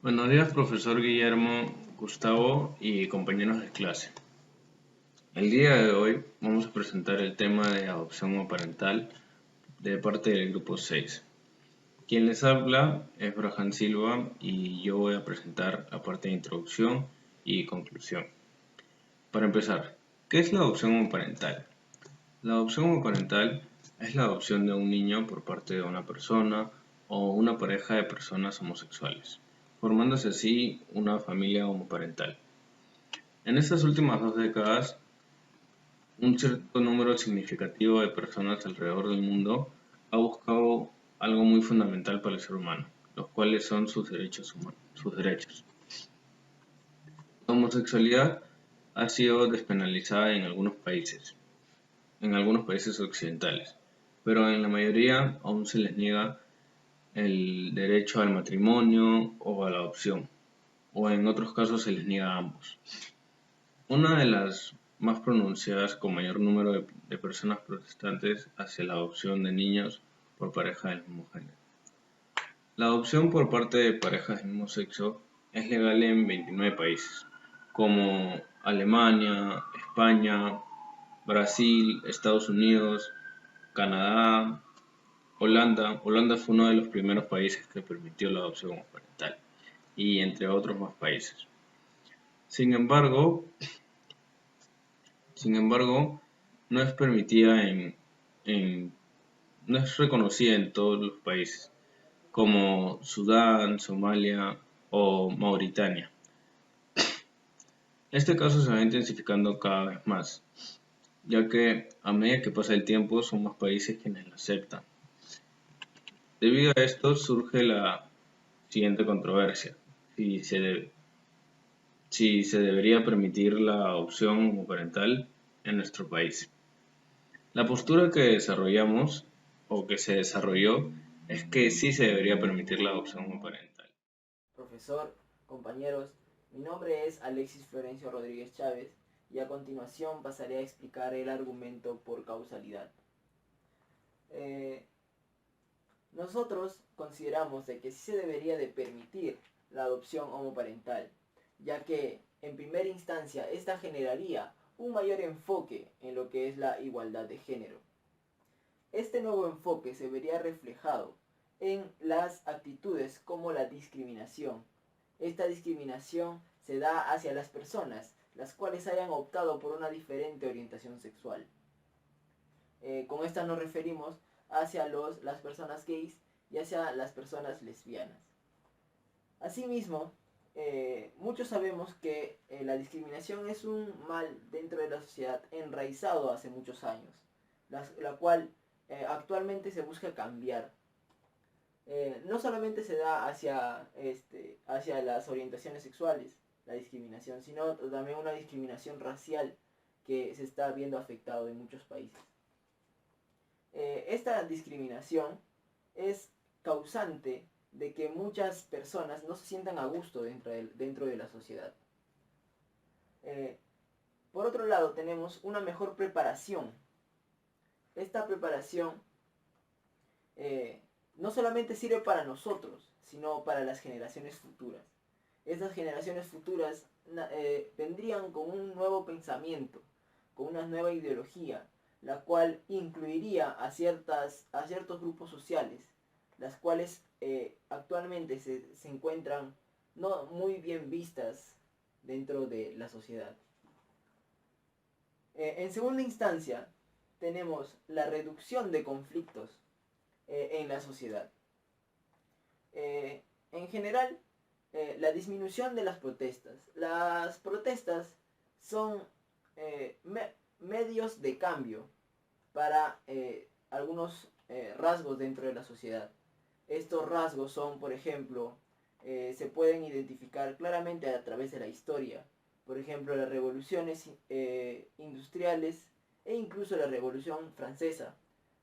Buenos días, profesor Guillermo, Gustavo y compañeros de clase. El día de hoy vamos a presentar el tema de adopción homoparental de parte del grupo 6. Quien les habla es Braham Silva y yo voy a presentar la parte de introducción y conclusión. Para empezar, ¿qué es la adopción homoparental? La adopción homoparental es la adopción de un niño por parte de una persona o una pareja de personas homosexuales, formándose así una familia homoparental. En estas últimas 2 décadas, un cierto número significativo de personas alrededor del mundo ha buscado algo muy fundamental para el ser humano, los cuales son sus derechos humanos, sus derechos. La homosexualidad ha sido despenalizada en algunos países occidentales, pero en la mayoría aún se les niega el derecho al matrimonio o a la adopción, o en otros casos se les niega a ambos. Una de las más pronunciadas con mayor número de personas protestantes hacia la adopción de niños por parejas del mismo género. La adopción por parte de parejas del mismo sexo es legal en 29 países, como Alemania, España, Brasil, Estados Unidos, Canadá, Holanda. Holanda fue uno de los primeros países que permitió la adopción parental, y entre otros más países. Sin embargo, Sin embargo, no es permitida en- no es reconocida en todos los países, como Sudán, Somalia o Mauritania. Este caso se va intensificando cada vez más, ya que a medida que pasa el tiempo son más países quienes la aceptan. Debido a esto surge la siguiente controversia: si se, de- si se debería permitir la adopción homoparental en nuestro país. La postura que desarrollamos o que se desarrolló es que sí se debería permitir la adopción homoparental. Profesor, compañeros, mi nombre es Alexis Florencio Rodríguez Chávez y a continuación pasaré a explicar el argumento por causalidad. Eh, Nosotros consideramos de que sí se debería de permitir la adopción homoparental, ya que en primera instancia esta generaría un mayor enfoque en lo que es la igualdad de género. Este nuevo enfoque se vería reflejado en las actitudes como la discriminación. Esta discriminación se da hacia las personas, las cuales hayan optado por una diferente orientación sexual. Con esta nos referimos hacia las personas gays y hacia las personas lesbianas. Asimismo, muchos sabemos que la discriminación es un mal dentro de la sociedad enraizado hace muchos años, la cual actualmente se busca cambiar. No solamente se da hacia las orientaciones sexuales, la discriminación, sino también una discriminación racial que se está viendo afectado en muchos países. Esta discriminación es causante de que muchas personas no se sientan a gusto dentro de la sociedad. Eh, por otro lado, tenemos una mejor preparación. Esta preparación eh, no solamente sirve para nosotros, sino para las generaciones futuras. Estas generaciones futuras vendrían con un nuevo pensamiento, con una nueva ideología, la cual incluiría a ciertos grupos sociales, las cuales actualmente se encuentran no muy bien vistas dentro de la sociedad. En segunda instancia, tenemos la reducción de conflictos en la sociedad. En general, la disminución de las protestas. Las protestas son medios de cambio para algunos rasgos dentro de la sociedad. Estos rasgos son, por ejemplo, se pueden identificar claramente a través de la historia. Por ejemplo, las revoluciones industriales e incluso la Revolución Francesa.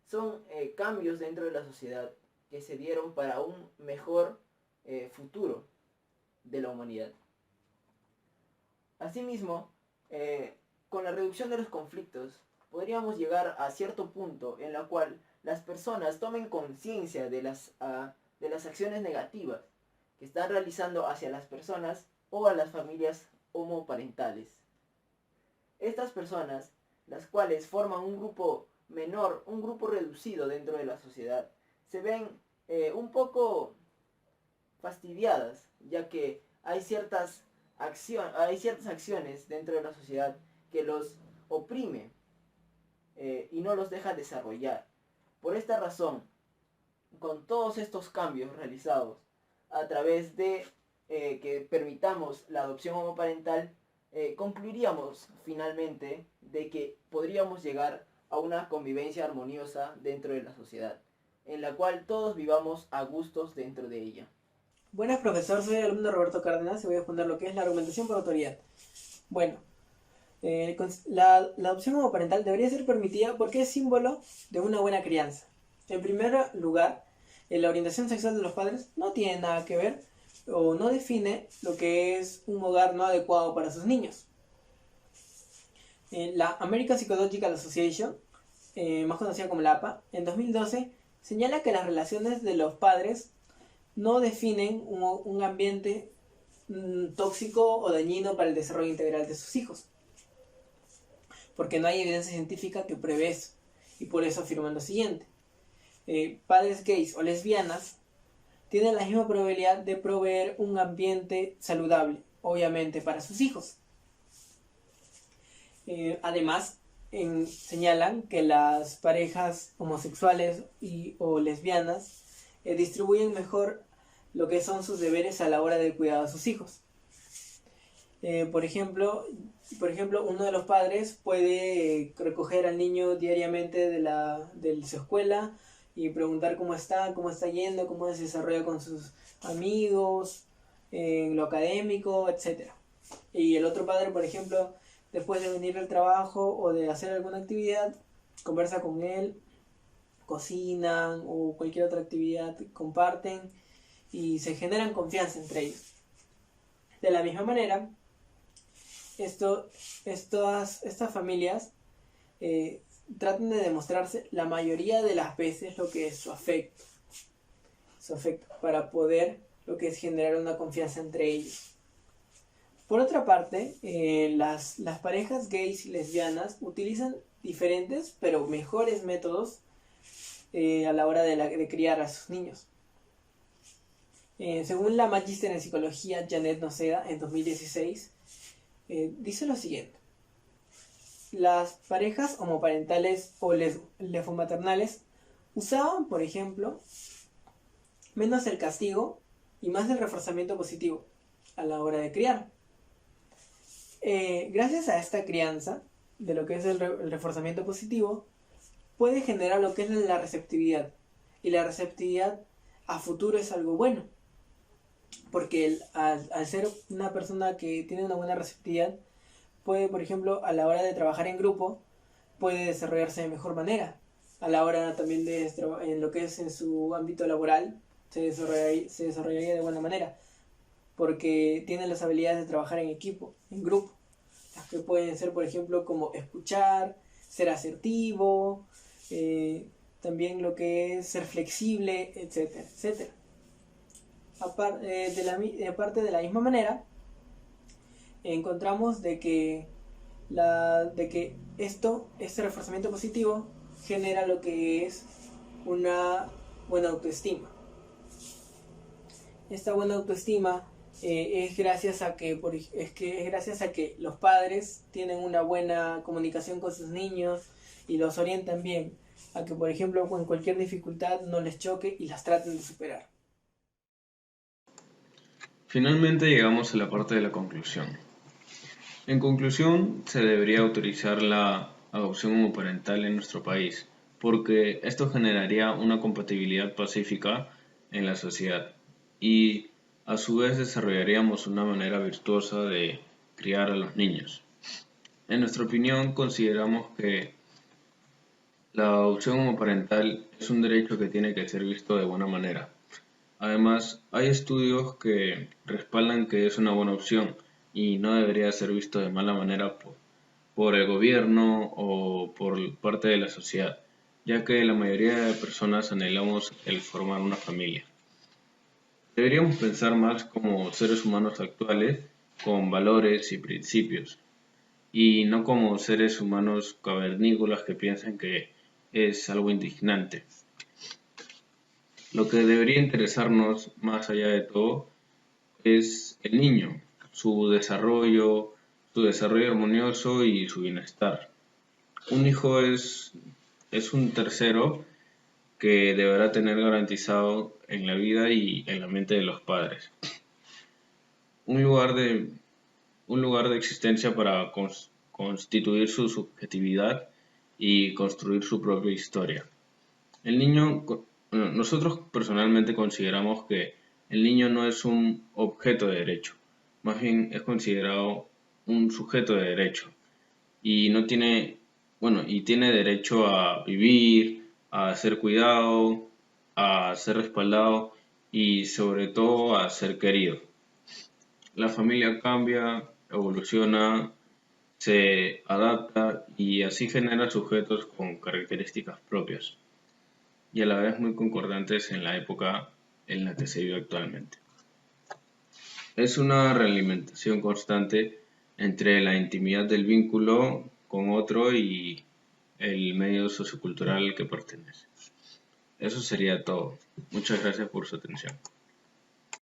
Son cambios dentro de la sociedad que se dieron para un mejor futuro de la humanidad. Asimismo, con la reducción de los conflictos, podríamos llegar a cierto punto en la cual las personas tomen conciencia de las acciones negativas que están realizando hacia las personas o a las familias homoparentales. Estas personas, las cuales forman un grupo menor, un grupo reducido dentro de la sociedad, se ven un poco fastidiadas, ya que hay ciertas acciones dentro de la sociedad que los oprime y no los deja desarrollar. Por esta razón, con todos estos cambios realizados a través de que permitamos la adopción homoparental, concluiríamos finalmente de que podríamos llegar a una convivencia armoniosa dentro de la sociedad, en la cual todos vivamos a gustos dentro de ella. Buenas, profesor, soy el alumno Roberto Cárdenas y voy a exponer lo que es la argumentación por autoridad. Bueno, la adopción homoparental debería ser permitida porque es símbolo de una buena crianza. En primer lugar, la orientación sexual de los padres no tiene nada que ver o no define lo que es un hogar no adecuado para sus niños. La American Psychological Association, más conocida como la APA, en 2012 señala que las relaciones de los padres no definen un ambiente tóxico o dañino para el desarrollo integral de sus hijos, porque no hay evidencia científica que pruebe eso, y por eso afirman lo siguiente: padres gays o lesbianas tienen la misma probabilidad de proveer un ambiente saludable, obviamente, para sus hijos. Además, señalan que las parejas homosexuales o lesbianas distribuyen mejor lo que son sus deberes a la hora del cuidado de sus hijos. Por ejemplo, uno de los padres puede recoger al niño diariamente de su escuela y preguntar cómo está yendo, cómo se desarrolla con sus amigos, en lo académico, etc. Y el otro padre, por ejemplo, después de venir del trabajo o de hacer alguna actividad, conversa con él, cocinan o cualquier otra actividad, comparten y se generan confianza entre ellos. De la misma manera, estas familias tratan de demostrarse la mayoría de las veces lo que es su afecto para poder lo que es generar una confianza entre ellos. Por otra parte, las parejas gays y lesbianas utilizan diferentes pero mejores métodos a la hora de criar a sus niños. Según la magíster en psicología Janet Noceda en 2016, dice lo siguiente: las parejas homoparentales o lefomaternales usaban, por ejemplo, menos el castigo y más el reforzamiento positivo a la hora de criar. Gracias a esta crianza, de lo que es el reforzamiento positivo, puede generar lo que es la receptividad. Y la receptividad a futuro es algo bueno, porque al ser una persona que tiene una buena receptividad, puede, por ejemplo, a la hora de trabajar en grupo, puede desarrollarse de mejor manera. A la hora también en lo que es en su ámbito laboral, se desarrollaría de buena manera, porque tiene las habilidades de trabajar en equipo, en grupo, las que pueden ser, por ejemplo, como escuchar, ser asertivo, también lo que es ser flexible, etcétera, etcétera. Aparte de la misma manera, encontramos de que este reforzamiento positivo genera lo que es una buena autoestima. Esta buena autoestima es gracias a que los padres tienen una buena comunicación con sus niños y los orientan bien a que, por ejemplo, con cualquier dificultad no les choque y las traten de superar. Finalmente llegamos a la parte de la conclusión. En conclusión, se debería autorizar la adopción homoparental en nuestro país, porque esto generaría una compatibilidad pacífica en la sociedad y a su vez desarrollaríamos una manera virtuosa de criar a los niños. En nuestra opinión, consideramos que la adopción homoparental es un derecho que tiene que ser visto de buena manera. Además, hay estudios que respaldan que es una buena opción y no debería ser visto de mala manera por el gobierno o por parte de la sociedad, ya que la mayoría de personas anhelamos el formar una familia. Deberíamos pensar más como seres humanos actuales con valores y principios, y no como seres humanos cavernícolas que piensan que es algo indignante. Lo que debería interesarnos más allá de todo es el niño, su desarrollo armonioso y su bienestar. Un hijo es un tercero que deberá tener garantizado en la vida y en la mente de los padres un lugar de, un lugar de existencia para constituir su subjetividad y construir su propia historia. El niño, bueno, nosotros personalmente consideramos que el niño no es un objeto de derecho, más bien es considerado un sujeto de derecho y no tiene, bueno, y tiene derecho a vivir, a ser cuidado, a ser respaldado y sobre todo a ser querido. La familia cambia, evoluciona, se adapta y así genera sujetos con características propias y a la vez muy concordantes en la época en la que se vive actualmente. Es una realimentación constante entre la intimidad del vínculo con otro y el medio sociocultural al que pertenece. Eso sería todo. Muchas gracias por su atención.